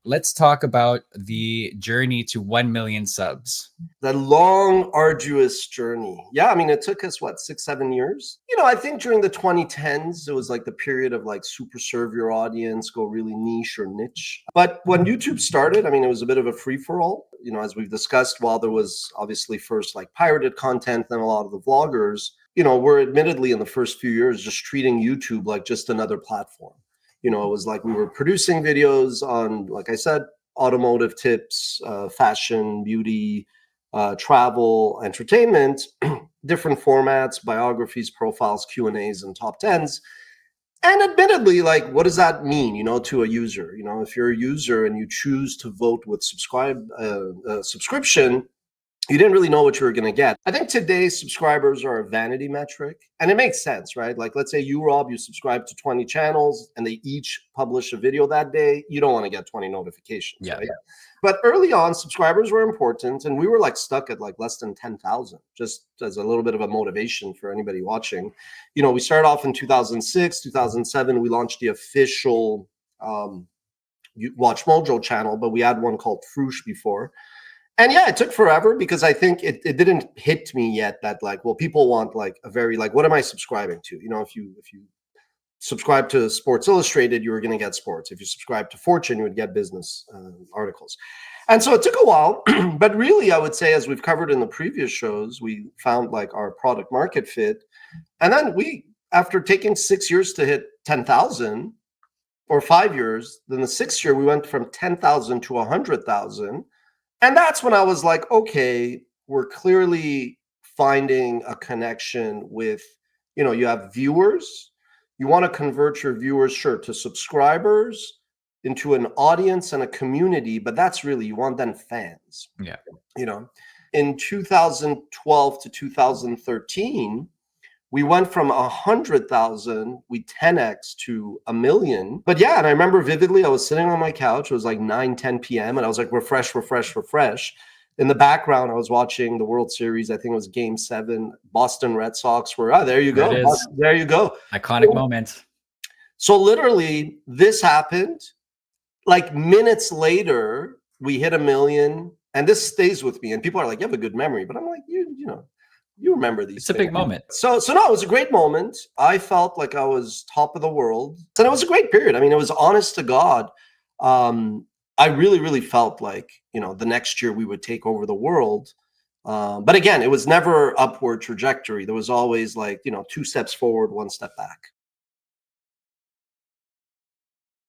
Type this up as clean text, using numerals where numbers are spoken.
let's talk about the journey to 1 million subs. The long, arduous journey. Yeah, I mean, it took us, what, 6, 7 years? I think during the 2010s, it was like the period of like super serve your audience, go really niche or niche. But when YouTube started, I mean, it was a bit of a free-for-all. As we've discussed, while there was obviously first like pirated content, then a lot of the vloggers, we're admittedly in the first few years just treating YouTube like just another platform. It was like we were producing videos on, like I said, automotive tips, fashion, beauty, travel, entertainment, different formats, biographies, profiles, Q&As, and top 10s. And admittedly, like, what does that mean, to a user? If you're a user and you choose to vote with subscription, you didn't really know what you were going to get. I think today subscribers are a vanity metric, and it makes sense, right? Like, let's say you, Rob, you subscribe to 20 channels and they each publish a video that day. You don't want to get 20 notifications, right? But early on, subscribers were important, and we were like stuck at like less than 10,000, just as a little bit of a motivation for anybody watching. We started off in 2006, 2007. We launched the official WatchMojo channel, but we had one called Frush before. And yeah, it took forever because I think it didn't hit me yet that like, well, people want like a very, like, what am I subscribing to? If you subscribe to Sports Illustrated, you were going to get sports. If you subscribe to Fortune, you would get business articles. And so it took a while, but really I would say, as we've covered in the previous shows, we found like our product market fit. And then after taking 6 years to hit 10,000 or 5 years, then the 6th year we went from 10,000 to 100,000. And that's when I was like, okay, we're clearly finding a connection with, you have viewers. You want to convert your viewers, sure, to subscribers, into an audience and a community, but that's really, you want them fans. Yeah. In 2012 to 2013, we went from 100,000, we 10x to 1 million. But yeah, and I remember vividly, I was sitting on my couch, it was like 9, 10 p.m. and I was like, refresh. In the background, I was watching the World Series. I think it was Game 7, Boston Red Sox were, there you go. There you go. Iconic moment. So literally this happened. Like minutes later, we hit 1 million, and this stays with me. And people are like, you have a good memory. But I'm like, you remember these It's a big moment. So no, it was a great moment. I felt like I was top of the world. And it was a great period. I mean, it was honest to God. I really, really felt like, the next year we would take over the world. But again, it was never upward trajectory. There was always like, 2 steps forward, 1 step back.